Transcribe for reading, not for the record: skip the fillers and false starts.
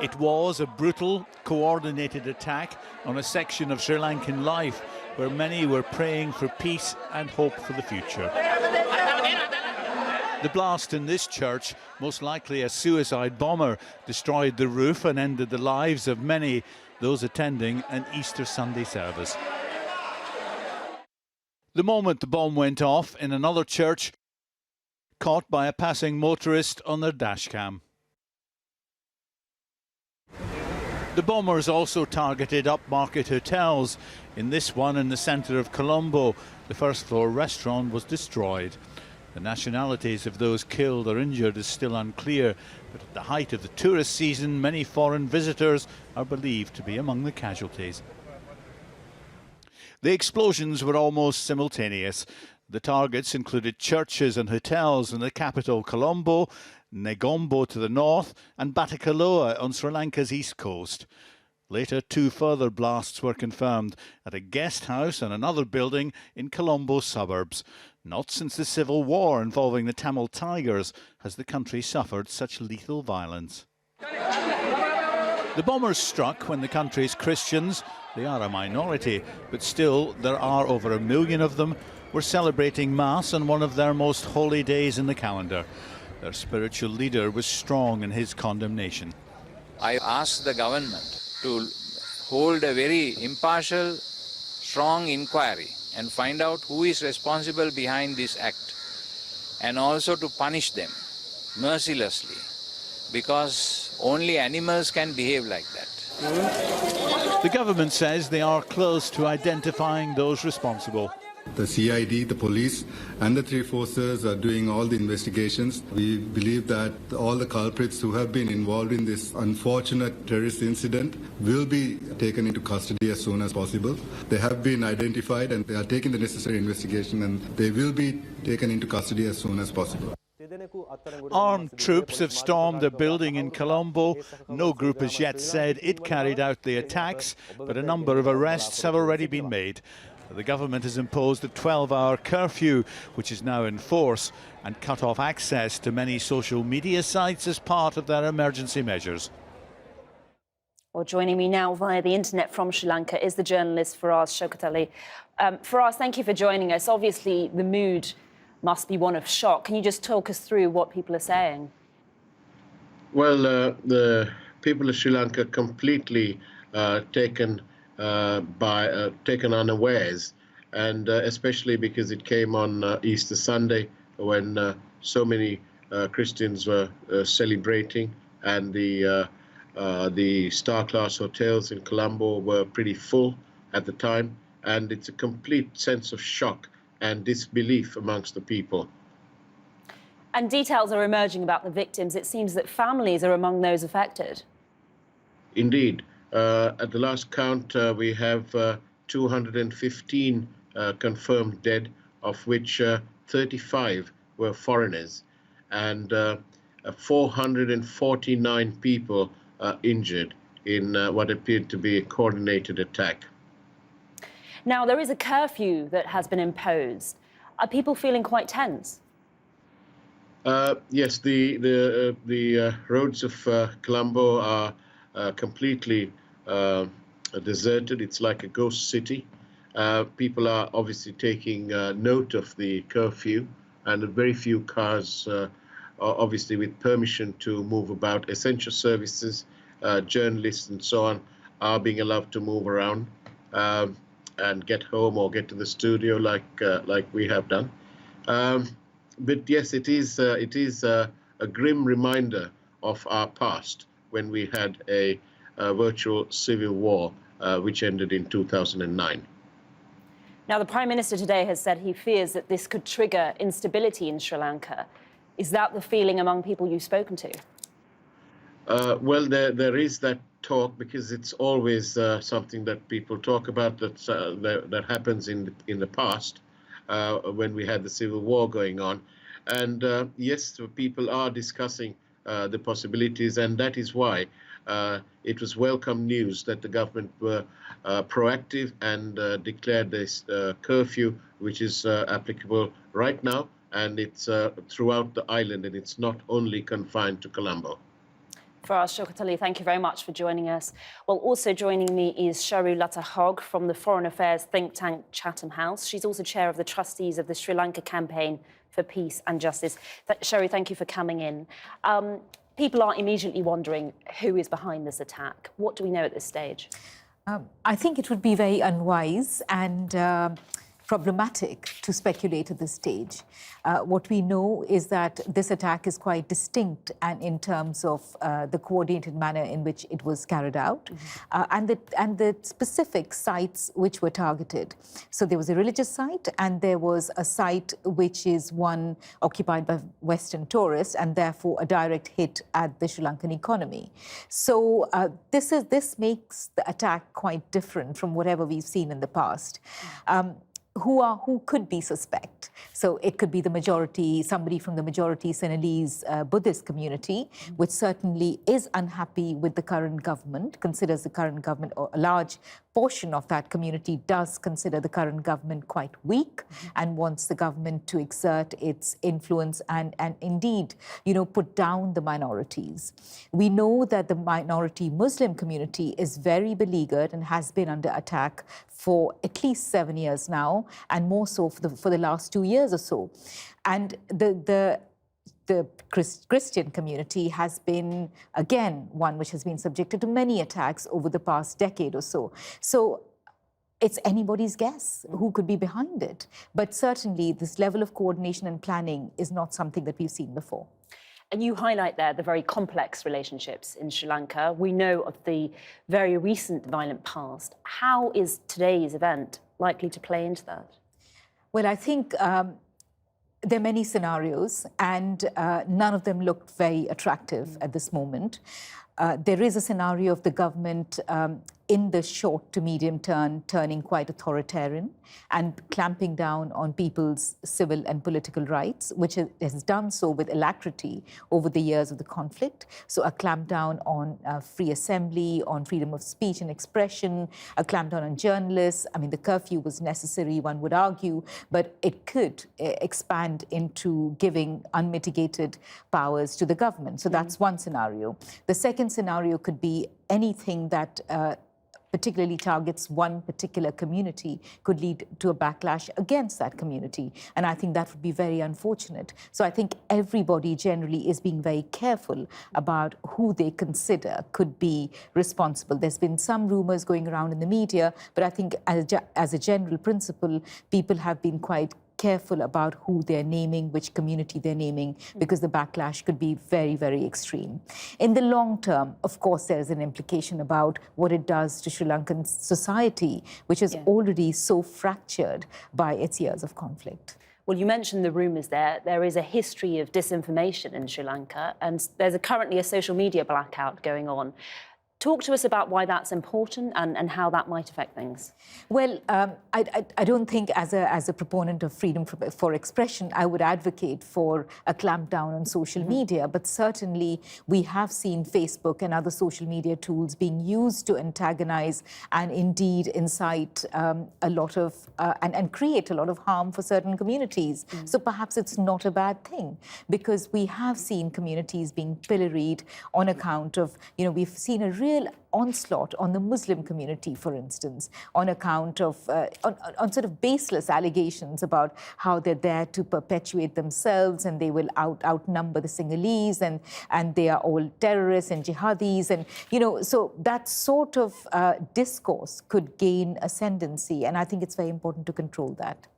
It was a brutal, coordinated attack on a section of Sri Lankan life where many were praying for peace and hope for the future. The blast in this church, most likely a suicide bomber, destroyed the roof and ended the lives of many, those attending an Easter Sunday service. The moment the bomb went off in another church, caught by a passing motorist on their dashcam. The bombers also targeted upmarket hotels. In this one in the centre of Colombo, the first-floor restaurant was destroyed. The nationalities of those killed or injured is still unclear, but at the height of the tourist season, many foreign visitors are believed to be among the casualties. The explosions were almost simultaneous. The targets included churches and hotels in the capital Colombo, Negombo to the north, and Batticaloa on Sri Lanka's east coast. Later, 2 further blasts were confirmed at a guest house and another building in Colombo suburbs. Not since the civil war involving the Tamil Tigers has the country suffered such lethal violence. The bombers struck when the country's Christians, they are a minority, but still there are over 1 million of them, were celebrating Mass on one of their most holy days in the calendar. Their spiritual leader was strong in his condemnation. I asked the government to hold a very impartial, strong inquiry and find out who is responsible behind this act, and also to punish them mercilessly, because only animals can behave like that. The government says they are close to identifying those responsible. The CID, the police and the 3 forces are doing all the investigations. We believe that all the culprits who have been involved in this unfortunate terrorist incident will be taken into custody as soon as possible. They have been identified and they are taking the necessary investigation, and they will be taken into custody as soon as possible. Armed troops have stormed a building in Colombo. No group has yet said it carried out the attacks, but a number of arrests have already been made. The government has imposed a 12-hour curfew, which is now in force, and cut off access to many social media sites as part of their emergency measures. Well, joining me now via the internet from Sri Lanka is the journalist Faraz Shokatali. Faraz, thank you for joining us. Obviously, the mood must be one of shock. Can you just talk us through what people are saying? Well, the people of Sri Lanka completely taken unawares, and especially because it came on Easter Sunday when so many Christians were celebrating, and the star-class hotels in Colombo were pretty full at the time, and it's a complete sense of shock and disbelief amongst the people. And details are emerging about the victims. It seems that families are among those affected. Indeed. At the last count, we have 215 confirmed dead, of which 35 were foreigners, and 449 people injured in what appeared to be a coordinated attack. Now, there is a curfew that has been imposed. Are people feeling quite tense? Yes, the roads of Colombo are completely deserted. It's like a ghost city. People are obviously taking note of the curfew, and very few cars, obviously with permission to move about. Essential services, journalists and so on are being allowed to move around and get home or get to the studio like we have done. But yes, it is a grim reminder of our past when we had a virtual civil war, which ended in 2009. Now, the Prime Minister today has said he fears that this could trigger instability in Sri Lanka. Is that the feeling among people you've spoken to? Well, there is that talk, because it's always something that people talk about that happens in the past when we had the civil war going on. And yes, people are discussing the possibilities, and that is why it was welcome news that the government were proactive and declared this curfew, which is applicable right now, and it's throughout the island, and it's not only confined to Colombo. Faraz Shokatali, thank you very much for joining us. Well, also joining me is Shangri-La Hogg from the Foreign Affairs think tank Chatham House. She's also chair of the trustees of the Sri Lanka Campaign for Peace and Justice. Shari, thank you for coming in. People are immediately wondering who is behind this attack. What do we know at this stage? I think it would be very unwise and problematic to speculate at this stage. What we know is that this attack is quite distinct and in terms of the coordinated manner in which it was carried out, and the specific sites which were targeted. So there was a religious site and there was a site which is one occupied by Western tourists and therefore a direct hit at the Sri Lankan economy. So this makes the attack quite different from whatever we've seen in the past. Who could be suspect. So it could be the majority, somebody from the majority Sinhalese Buddhist community, which certainly is unhappy with the current government, considers the current government, or a large portion of that community does consider the current government quite weak and wants the government to exert its influence and indeed, put down the minorities. We know that the minority Muslim community is very beleaguered and has been under attack for at least 7 years now, and more so for the last 2 years or so. And the Christian community has been, again, one which has been subjected to many attacks over the past decade or so. So it's anybody's guess who could be behind it. But certainly this level of coordination and planning is not something that we've seen before. And you highlight there the very complex relationships in Sri Lanka. We know of the very recent violent past. How is today's event likely to play into that? Well, I think there are many scenarios, and none of them look very attractive at this moment. There is a scenario of the government in the short to medium term turning quite authoritarian and clamping down on people's civil and political rights, which it has done so with alacrity over the years of the conflict. So a clampdown on free assembly, on freedom of speech and expression, a clampdown on journalists. I mean, the curfew was necessary, one would argue, but it could expand into giving unmitigated powers to the government. So that's one scenario. The second scenario could be anything that particularly targets one particular community, could lead to a backlash against that community. And I think that would be very unfortunate. So I think everybody generally is being very careful about who they consider could be responsible. There's been some rumors going around in the media, but I think as a general principle, people have been quite careful about who they're naming, which community they're naming, because the backlash could be very, very extreme. In the long term, of course, there is an implication about what it does to Sri Lankan society, which is already so fractured by its years of conflict. Well, you mentioned the rumours there. There is a history of disinformation in Sri Lanka, and there's currently a social media blackout going on. Talk to us about why that's important and how that might affect things. Well, I don't think as a proponent of freedom for expression, I would advocate for a clampdown on social media. But certainly we have seen Facebook and other social media tools being used to antagonize and indeed incite a lot of and create a lot of harm for certain communities. So perhaps it's not a bad thing, because we have seen communities being pilloried on account of, we've seen a real onslaught on the Muslim community, for instance, on account of on sort of baseless allegations about how they're there to perpetuate themselves and they will outnumber the Sinhalese and they are all terrorists and jihadis, and so that sort of discourse could gain ascendancy, and I think it's very important to control that.